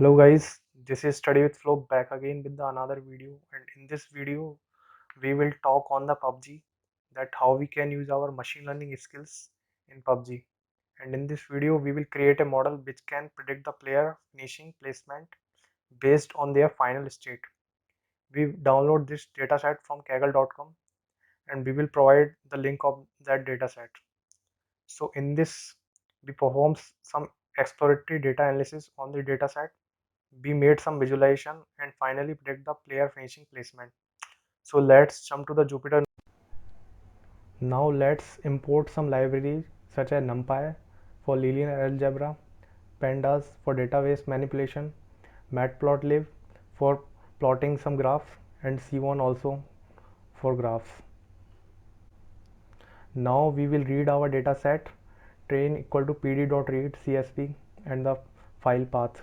Hello guys, this is Study with Flow back again with another video, and in this video we will talk on the PUBG, that how we can use our machine learning skills in PUBG. And in this video we will create a model which can predict the player finishing placement based on their final state. We download this dataset from kaggle.com and we will provide the link of that dataset. So in this we perform some exploratory data analysis on the dataset. We made some visualization and finally predict the player finishing placement. So let's jump to the Jupyter. Now let's import some libraries such as NumPy for linear algebra, Pandas for database manipulation, Matplotlib for plotting some graphs, and C1 also for graphs. Now we will read our data set, train equal to pd.read CSV and the file path.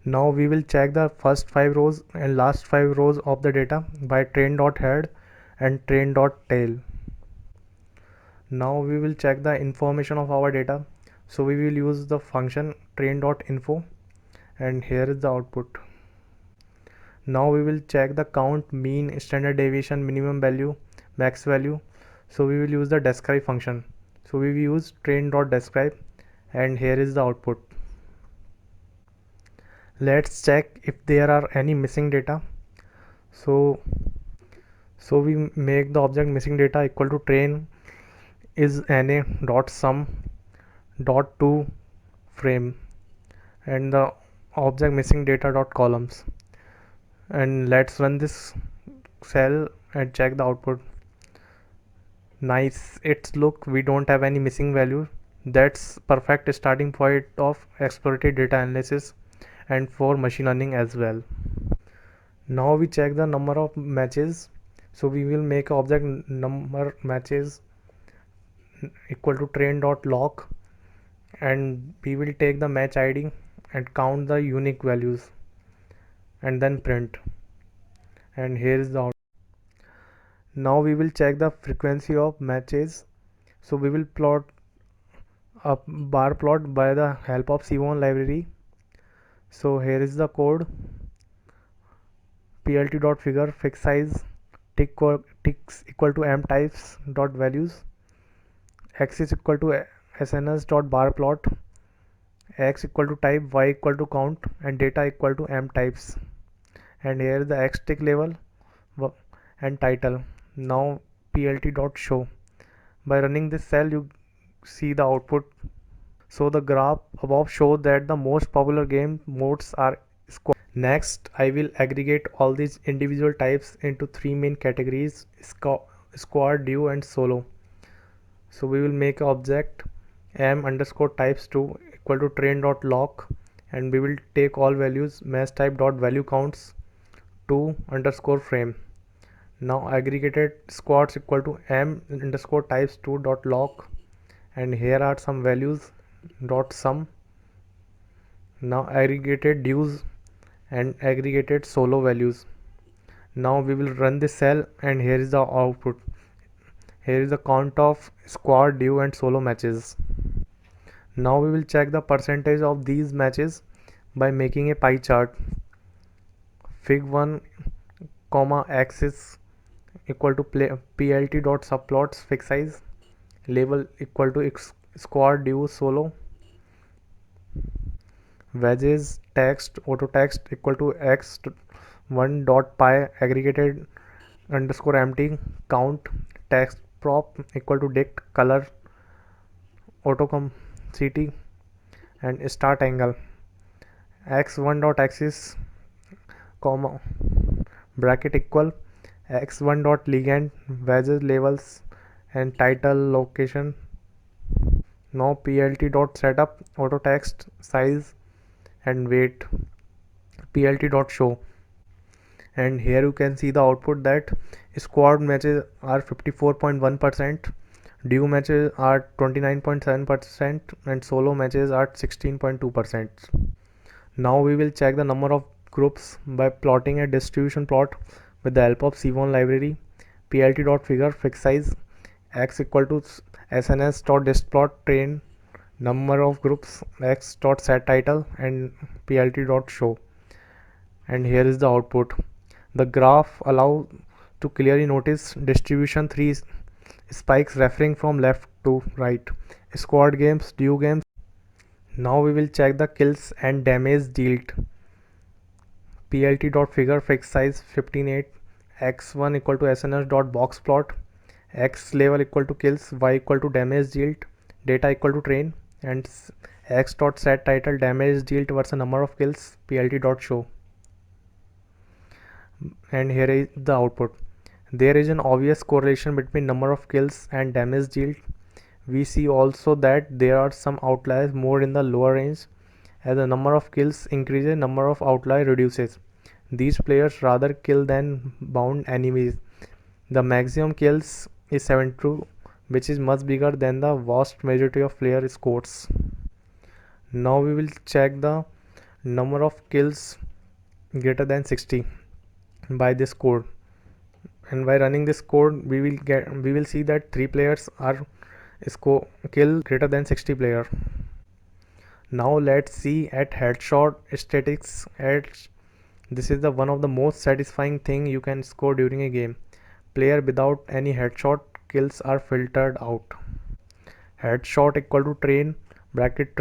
Now we will check the first 5 rows and last 5 rows of the data by train.head and train.tail. Now we will check the information of our data. So we will use the function train.info and here is the output. Now we will check the count, mean, standard deviation, minimum value, max value. So we will use the describe function. So we will use train.describe and here is the output. Let's check if there are any missing data. So we make the object missing data equal to train is na dot sum dot to frame and the object missing data dot columns, and let's run this cell and check the output. Nice, it's look we don't have any missing value. That's perfect starting point of exploratory data analysis and for machine learning as well. Now we check the number of matches. So we will make object number matches equal to train.log and we will take the match id and count the unique values and then print, and here is the output. Now we will check the frequency of matches. So we will plot a bar plot by the help of C1 library. So here is the code: plt.figure fixed size ticks equal to m types dot values, x is equal to sns dot bar plot, x equal to type, y equal to count, and data equal to m types, and here is the x tick level and title. Now plt dot show. By running this cell you see the output. So the graph above shows that the most popular game modes are squad. Next I will aggregate all these individual types into 3 main categories: squad, duo, and solo. So we will make an object m underscore types 2 equal to train.lock, and we will take all values match type dot value counts 2 underscore frame. Now aggregated squads equal to m underscore types 2 dot log, and here are some values dot sum. Now aggregated duos and aggregated solo values. Now we will run this cell and here is the output. Here is the count of squad, duo, and solo matches. Now we will check the percentage of these matches by making a pie chart. Fig1 comma x is equal to plt dot subplots fixed size, label equal to squad, duo, solo, wedges text auto text equal to x1 dot pie aggregated underscore empty count, text prop equal to dict color auto ct, and start angle x1 dot axis comma bracket equal x1 dot ligand wedges labels and title location. Now plt dot setup auto text size and weight, plt dot show, and here you can see the output that squad matches are 54.1%, duo matches are 29.7%, and solo matches are 16.2%. Now we will check the number of groups by plotting a distribution plot with the help of C1 library. plt.figure fixed size x equal to sns.distplot train number of groups, x dot set title, and plt dot show. And here is the output. The graph allows to clearly notice distribution 3 spikes referring from left to right. Squad games, duo games. Now we will check the kills and damage dealt. plt.figure fixed size 15.8, x1 equal to sns dot box plot, x level equal to kills, y equal to damage dealt, data equal to train, and x dot set title damage dealt versus number of kills, plt dot show. And here is the output. There is an obvious correlation between number of kills and damage dealt. We see also that there are some outliers more in the lower range. As the number of kills increases, number of outliers reduces. These players rather kill than bound enemies. The maximum kills is 72, which is much bigger than the vast majority of player scores. Now we will check the number of kills greater than 60 by this code, and by running this code we will see that 3 players are kill greater than 60 player. Now let's see at headshot statistics. This is the one of the most satisfying thing you can score during a game. Player without any headshot kills are filtered out. Headshot equal to train bracket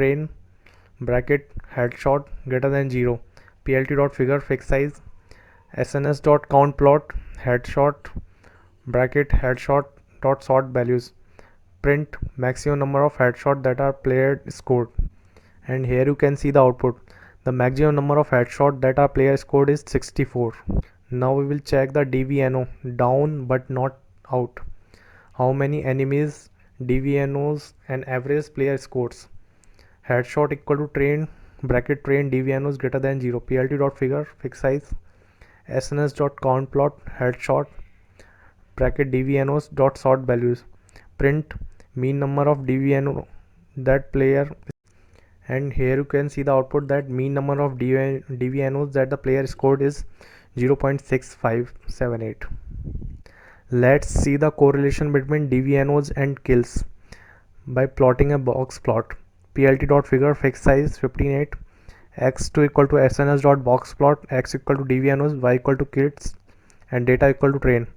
headshot greater than 0, plt dot figure fixed size, sns dot count plot headshot bracket headshot dot sort values, print maximum number of headshot that are player scored. And here you can see the output. The maximum number of headshot that our player scored is 64. Now we will check the DVNO, down but not out. How many enemies DVNOs and average player scores. Headshot equal to train bracket train DVNOs greater than 0, plt dot figure fixed size, sns dot count plot headshot bracket DVNOs dot sort values, print mean number of DVNO that player. And here you can see the output that mean number of DVNOs that the player scored is 0.6578. Let's see the correlation between DVNOs and kills by plotting a box plot. plt.figure fixed size 15.8, x2 equal to sns dot box plot, x equal to DVNOs, y equal to kills, and data equal to train,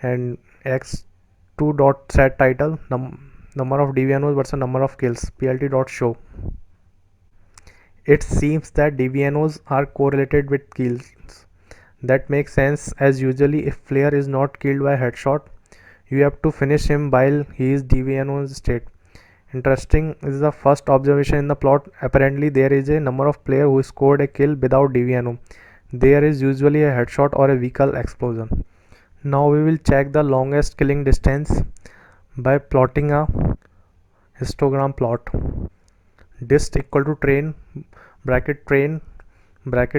and x2 dot set title number of DVNOs versus number of kills, plt dot show. It seems that DVNOs are correlated with kills. That makes sense, as usually if player is not killed by headshot, you have to finish him while he is DVNO state. Interesting is the first observation in the plot. Apparently there is a number of players who scored a kill without DVNO. There is usually a headshot or a vehicle explosion. Now we will check the longest killing distance by plotting a histogram plot. Dist equal to train bracket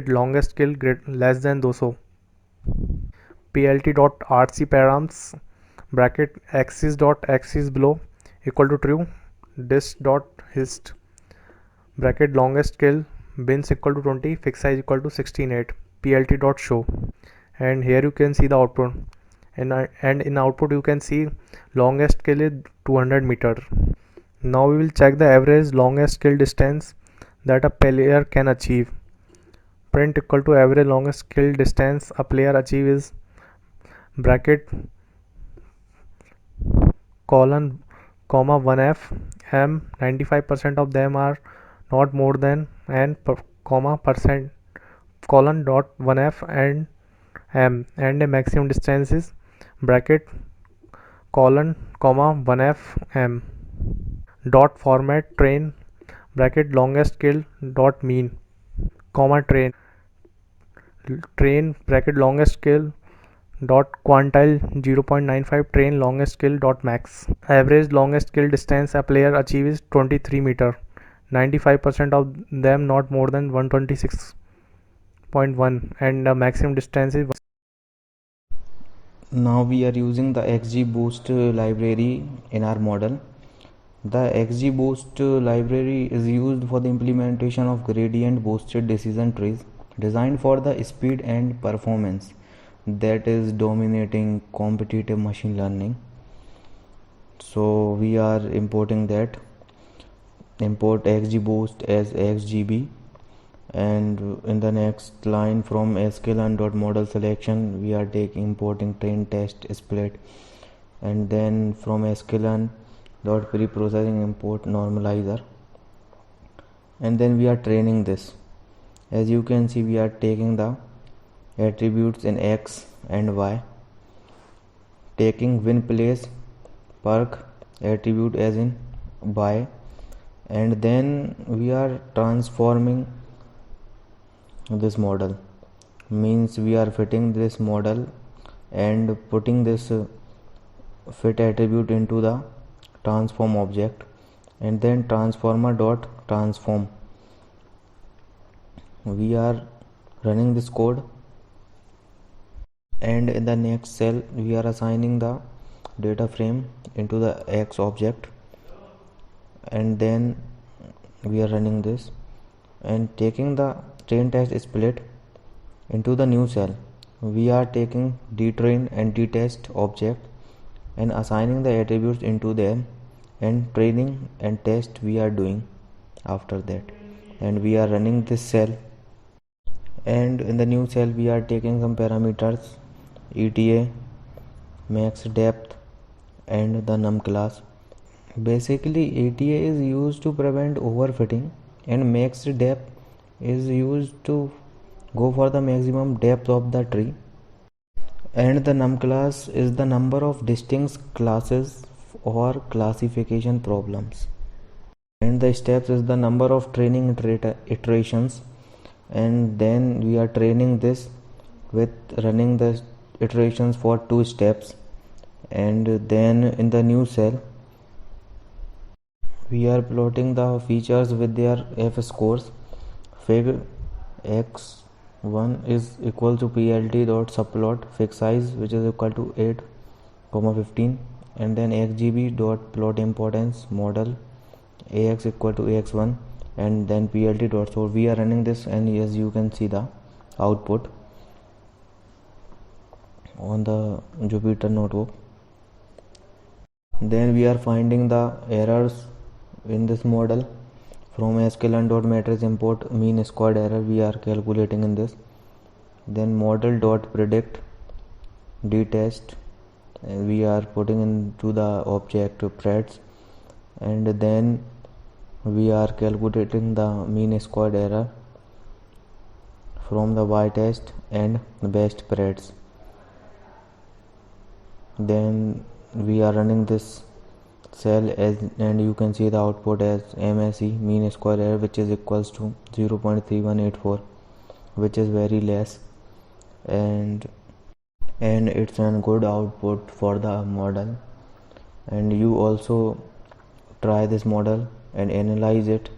longest kill less than 200, plt dot rc params bracket axis dot axis below equal to true, dist dot hist bracket longest kill bins equal to 20, fixed size equal to 16.8, plt dot show. And here you can see the output, and in output you can see longest kill is 200 meter. Now we will check the average longest kill distance that a player can achieve. Print equal to average longest kill distance a player achieve is bracket colon comma 1f m. 95% of them are not more than n comma percent colon dot 1f and m, and a maximum distance is bracket colon comma 1f m. Dot format train bracket longest kill dot mean comma train bracket longest kill dot quantile 0.95 train longest kill dot max. Average longest kill distance a player achieves is 23 meter. 95% of them not more than 126.1, and the maximum distance is. Now we are using the XGBoost library in our model. The XGBoost library is used for the implementation of gradient boosted decision trees designed for the speed and performance that is dominating competitive machine learning. So we are importing that. import xgboost as xgb, and in the next line from sklearn.model selection we are importing train test split, and then from sklearn.preprocessing import normalizer, and then we are training this. As you can see, we are taking the attributes in x and y, taking win place perk attribute as in y, and then we are transforming this model, means we are fitting this model and putting this fit attribute into the transform object, and then transformer dot transform. We are running this code, and in the next cell we are assigning the data frame into the x object, and then we are running this and taking the train test split into the new cell. We are taking dtrain and dtest object and assigning the attributes into them, and training and test we are doing after that, and we are running this cell. And in the new cell we are taking some parameters eta, max depth, and the num class. Basically eta is used to prevent overfitting, and max depth is used to go for the maximum depth of the tree, and the num class is the number of distinct classes or classification problems, and the steps is the number of training iterations, and then we are training this with running the iterations for 2 steps. And then in the new cell we are plotting the features with their f scores. Fig x1 is equal to plt dot subplot fig size, which is equal to 8,15, and then xgb dot plot importance model ax equal to ax1, and then plt dot. So we are running this, and as you can see the output on the Jupyter notebook. Then we are finding the errors in this model. From sklearn.matrix import mean squared error we are calculating in this. Then model.predict dtest we are putting into the object threads, and then we are calculating the mean squared error from the y-test and best threads. Then we are running this cell as, and you can see the output as MSE mean square error, which is equals to 0.3184, which is very less, and it's a good output for the model. And you also try this model and analyze it